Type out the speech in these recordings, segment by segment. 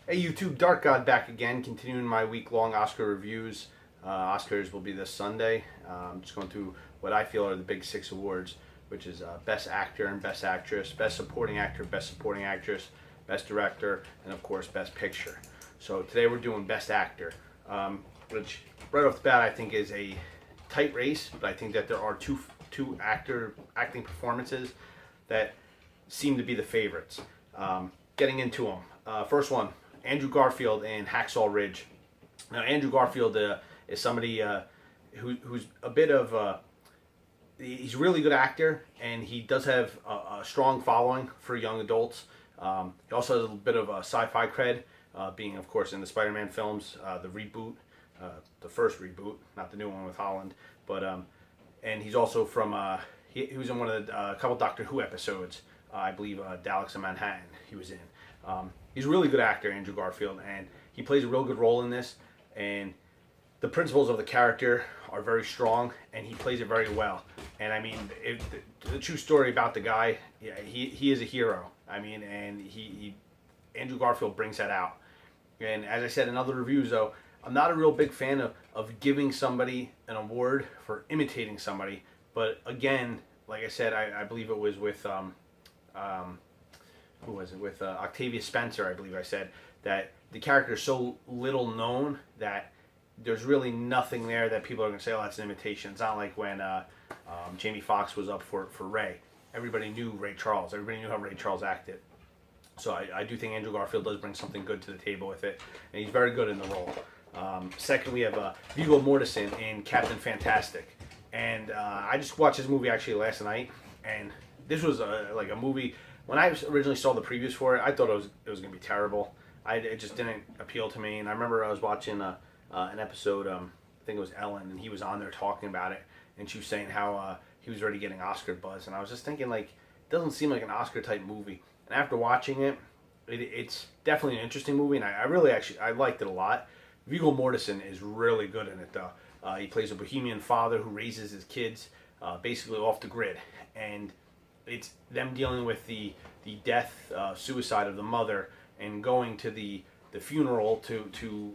Hey YouTube, Dark God back again, continuing my week-long Oscar reviews. Oscars will be this Sunday. Just going through what I feel are the big six awards, which is Best Actor and Best Actress, Best Supporting Actor, Best Supporting Actress, Best Director, and of course Best Picture. So today we're doing Best Actor, which right off the bat I think is a tight race, but I think that there are two acting performances that seem to be the favorites. Getting into them, first one, Andrew Garfield in Hacksaw Ridge. Now, Andrew Garfield is somebody who's a bit of he's a really good actor, and he does have a strong following for young adults. He also has a bit of a sci-fi cred, being, of course, in the Spider-Man films, the reboot, the first reboot, not the new one with Holland. But and he's also from he was in one of the couple Doctor Who episodes. I believe Daleks in Manhattan. He was in. He's a really good actor, Andrew Garfield, and he plays a real good role in this. And the principles of the character are very strong, and he plays it very well. And I mean, the true story about the guy, yeah, he is a hero. I mean, and he Andrew Garfield brings that out. And as I said in other reviews, though, I'm not a real big fan of giving somebody an award for imitating somebody. But again, like I said, I believe it was with who was it with Octavia Spencer, I believe I said, that the character is so little known that there's really nothing there that people are going to say, oh, that's an imitation. It's not like when Jamie Foxx was up for Ray. Everybody knew Ray Charles. Everybody knew how Ray Charles acted. So I do think Andrew Garfield does bring something good to the table with it, and he's very good in the role. Second, we have Viggo Mortensen in Captain Fantastic. And I just watched this movie actually last night, and this was like a movie. When I originally saw the previews for it, I thought it was going to be terrible. It just didn't appeal to me. And I remember I was watching an episode, I think it was Ellen, and he was on there talking about it, and she was saying how he was already getting Oscar buzz. And I was just thinking, like, it doesn't seem like an Oscar type movie. And after watching it, it's definitely an interesting movie, and I really actually I liked it a lot. Viggo Mortensen is really good in it, though. He plays a bohemian father who raises his kids basically off the grid, and it's them dealing with the death, suicide of the mother, and going to the funeral to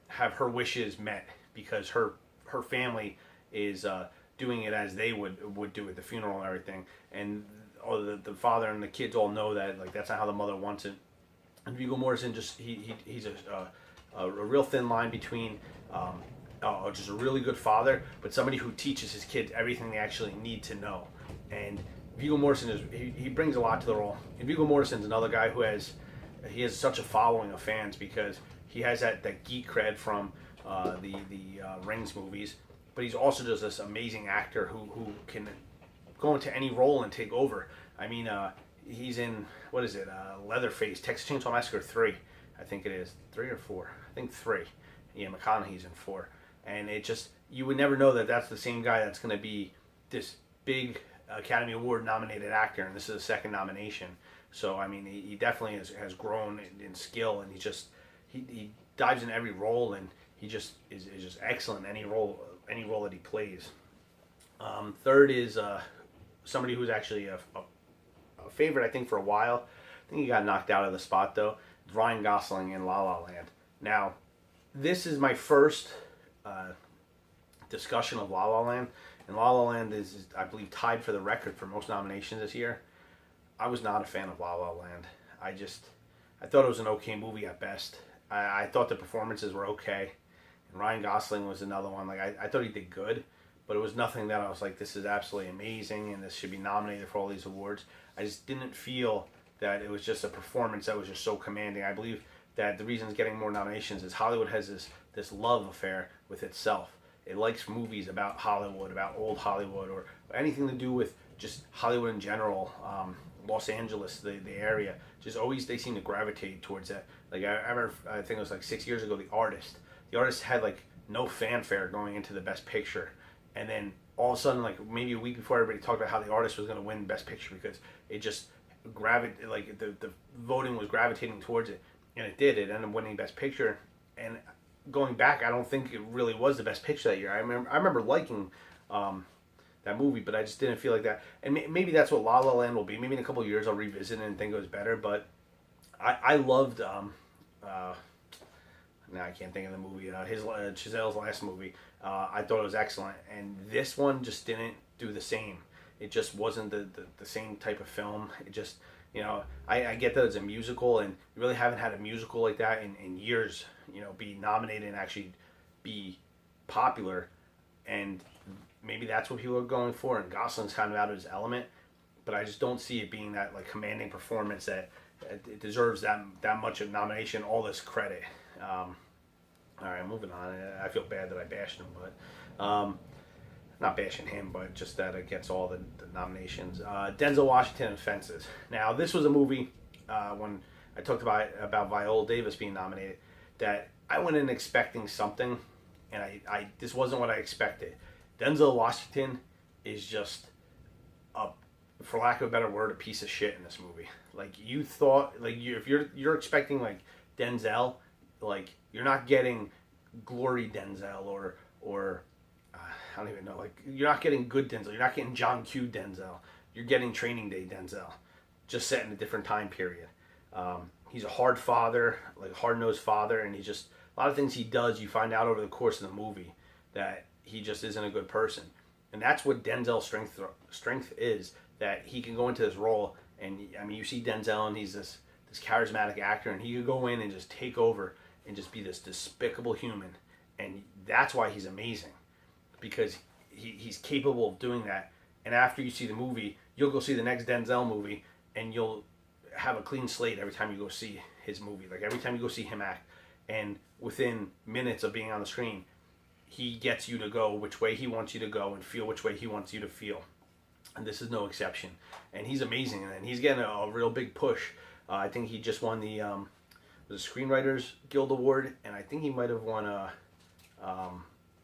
have her wishes met, because her family is doing it as they would do at the funeral and everything, and all the father and the kids all know that, like, that's not how the mother wants it. And Viggo Mortensen just he's a real thin line between just a really good father, but somebody who teaches his kids everything they actually need to know. And Viggo Mortensen he brings a lot to the role. And Viggo Mortensen's another guy who has such a following of fans, because he has that geek cred from the Rings movies, but he's also just this amazing actor who can go into any role and take over. I mean, he's in, what is it, Leatherface, Texas Chainsaw Massacre 3, I think it is, 3 or 4, I think 3. Ian McConaughey's in 4. And it just, you would never know that that's the same guy that's going to be this big Academy Award nominated actor, and this is the second nomination. So I mean, he definitely has grown in skill, and he dives in every role, and he just is just excellent in any role that he plays. Third is somebody who's actually a favorite, I think, for a while. I think he got knocked out of the spot, though. It's Ryan Gosling in La La Land. Now, this is my first discussion of La La Land, and La La Land is, I believe, tied for the record for most nominations this year. I was not a fan of La La Land. I thought it was an okay movie at best. I thought the performances were okay, and Ryan Gosling was another one. Like, I thought he did good, but it was nothing that I was like, this is absolutely amazing and this should be nominated for all these awards. I just didn't feel that it was just a performance that was just so commanding. I believe that the reason it's getting more nominations is Hollywood has this love affair with itself. It likes movies about Hollywood, about old Hollywood, or anything to do with just Hollywood in general. Los Angeles, the area, just always they seem to gravitate towards that. Like, I think it was like 6 years ago, The Artist. The Artist had like no fanfare going into the Best Picture, and then all of a sudden, like maybe a week before, everybody talked about how The Artist was going to win Best Picture, because it just like the voting was gravitating towards it, and it did. It ended up winning Best Picture, and going back, I don't think it really was the Best Picture that year. I remember liking that movie, but I just didn't feel like that. And maybe that's what La La Land will be. Maybe in a couple of years I'll revisit it and think it was better. But I loved now I can't think of the movie. Chazelle's last movie. I thought it was excellent, and this one just didn't do the same. It just wasn't the same type of film. It just, I get that it's a musical, and you really haven't had a musical like that in years. Be nominated and actually be popular, and maybe that's what people are going for. And Gosling's kind of out of his element, but I just don't see it being that like commanding performance that it deserves that much of nomination, all this credit. All right, moving on. I feel bad that I bashed him, but not bashing him, but just that it gets all the nominations. Denzel Washington and Fences. Now, this was a movie when I talked about Viola Davis being nominated, that I went in expecting something, and I this wasn't what I expected. Denzel Washington is just for lack of a better word, a piece of shit in this movie. Like, you thought, if you're expecting like Denzel, like, you're not getting glory Denzel or I don't even know, like, you're not getting good Denzel. You're not getting John Q Denzel. You're getting Training Day Denzel, just set in a different time period. He's a hard father, like hard-nosed father, and he's just, a lot of things he does, you find out over the course of the movie that he just isn't a good person. And that's what Denzel's strength is, that he can go into this role, and I mean, you see Denzel, and he's this charismatic actor, and he could go in and just take over and just be this despicable human. And that's why he's amazing, because he's capable of doing that. And after you see the movie, you'll go see the next Denzel movie, and you'll have a clean slate every time you go see his movie. Like, every time you go see him act, and within minutes of being on the screen, he gets you to go which way he wants you to go and feel which way he wants you to feel. And this is no exception. And he's amazing, and he's getting a real big push. I think he just won the Screenwriters Guild Award, and I think he might have won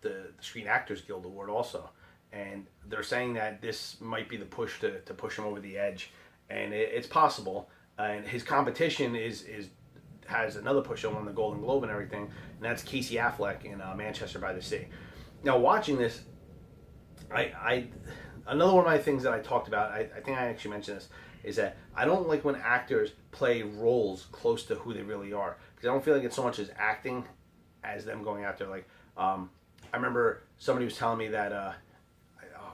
the Screen Actors Guild Award also. And they're saying that this might be the push to push him over the edge, and it's possible. And his competition has another push on the Golden Globe and everything, and that's Casey Affleck in Manchester by the Sea. Now, watching this, another one of my things that I talked about, I think I actually mentioned this, is that I don't like when actors play roles close to who they really are, because I don't feel like it's so much as acting as them going out there. Like, I remember somebody was telling me that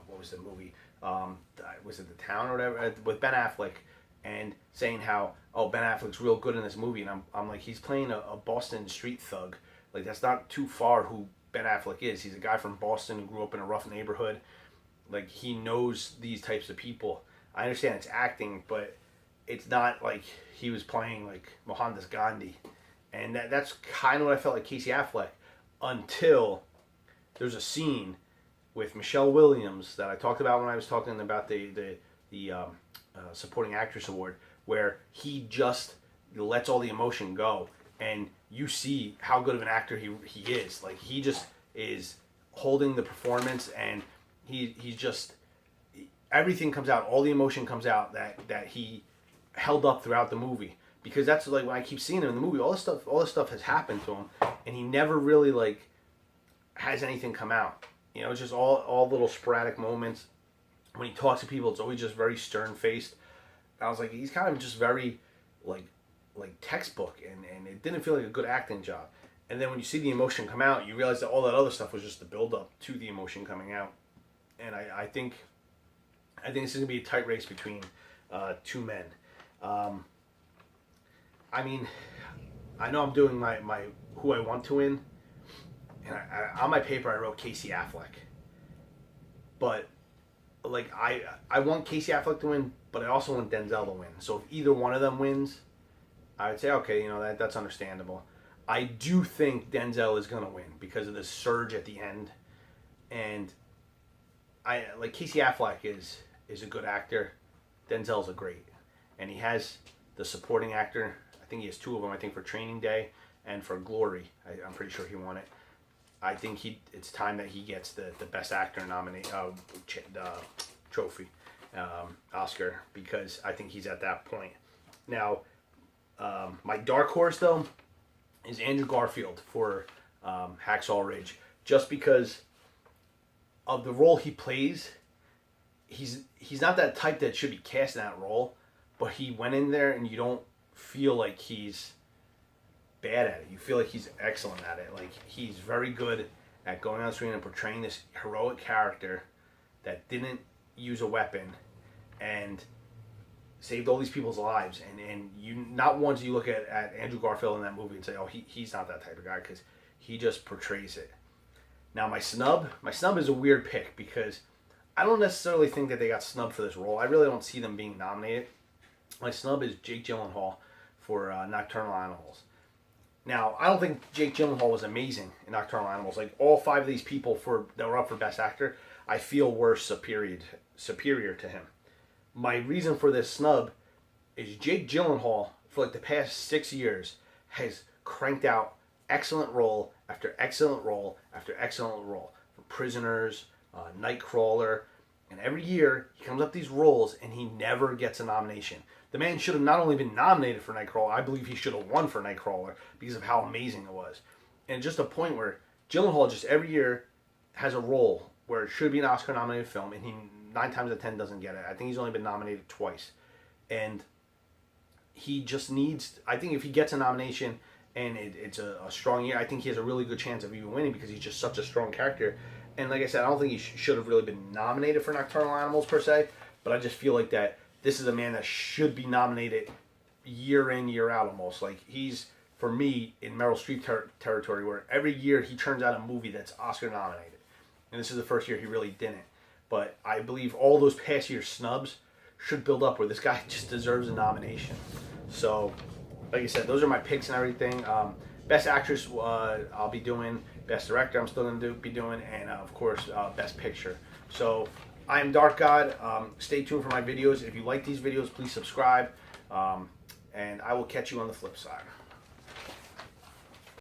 what was the movie? Was it The Town or whatever, with Ben Affleck, and saying how, oh, Ben Affleck's real good in this movie, and I'm like, he's playing a Boston street thug. Like, that's not too far who Ben Affleck is. He's a guy from Boston who grew up in a rough neighborhood. Like, he knows these types of people. I understand it's acting, but it's not like he was playing like Mohandas Gandhi. And that's kind of what I felt like Casey Affleck, until there's a scene with Michelle Williams that I talked about when I was talking about the Supporting Actress Award, where he just lets all the emotion go, and you see how good of an actor he is. Like, he just is holding the performance, and he's just, everything comes out, all the emotion comes out that he held up throughout the movie. Because that's like, when I keep seeing him in the movie, all this stuff has happened to him, and he never really like has anything come out. It's just all little sporadic moments. When he talks to people, it's always just very stern-faced. I was like, he's kind of just very like textbook, and it didn't feel like a good acting job. And then when you see the emotion come out, you realize that all that other stuff was just the build-up to the emotion coming out. And I think this is going to be a tight race between two men. I mean, I know I'm doing my who I want to win, and on my paper I wrote Casey Affleck. But like, I want Casey Affleck to win, but I also want Denzel to win. So if either one of them wins, I would say, okay, that's understandable. I do think Denzel is going to win because of the surge at the end, and I like Casey Affleck is a good actor. Denzel's a great, and he has the supporting actor. I think he has two of them. I think for Training Day and for Glory. I'm pretty sure he won it. I think it's time that he gets the best actor trophy, Oscar, because I think he's at that point. Now, my dark horse though is Andrew Garfield for Hacksaw Ridge, just because of the role he plays. He's not that type that should be cast in that role, but he went in there and you don't feel like he's bad at it. You feel like he's excellent at it. Like he's very good at going on screen and portraying this heroic character that didn't use a weapon and saved all these people's lives. And you not once you look at Andrew Garfield in that movie and say, oh, he's not that type of guy, because he just portrays it. Now my snub is a weird pick because I don't necessarily think that they got snubbed for this role. I really don't see them being nominated. My snub is Jake Gyllenhaal for Nocturnal Animals. Now, I don't think Jake Gyllenhaal was amazing in Nocturnal Animals. Like, all 5 of these people that were up for Best Actor, I feel were superior to him. My reason for this snub is Jake Gyllenhaal, for like the past 6 years, has cranked out excellent role after excellent role after excellent role. From Prisoners, Nightcrawler, and every year he comes up these roles and he never gets a nomination. The man should have not only been nominated for Nightcrawler, I believe he should have won for Nightcrawler because of how amazing it was. And just a point where Gyllenhaal just every year has a role where it should be an Oscar-nominated film, and he 9 times out of 10 doesn't get it. I think he's only been nominated twice. And he just needs, I think if he gets a nomination and it's a strong year, I think he has a really good chance of even winning because he's just such a strong character. And like I said, I don't think he should have really been nominated for Nocturnal Animals per se, but I just feel like that this is a man that should be nominated year in, year out almost. Like, he's, for me, in Meryl Streep territory, where every year he turns out a movie that's Oscar nominated. And this is the first year he really didn't. But I believe all those past year snubs should build up where this guy just deserves a nomination. So, like I said, those are my picks and everything. Best Actress, I'll be doing. Best Director, I'm still going to be doing. And, of course, Best Picture. So, I am Dark God. Stay tuned for my videos. If you like these videos, please subscribe. And I will catch you on the flip side.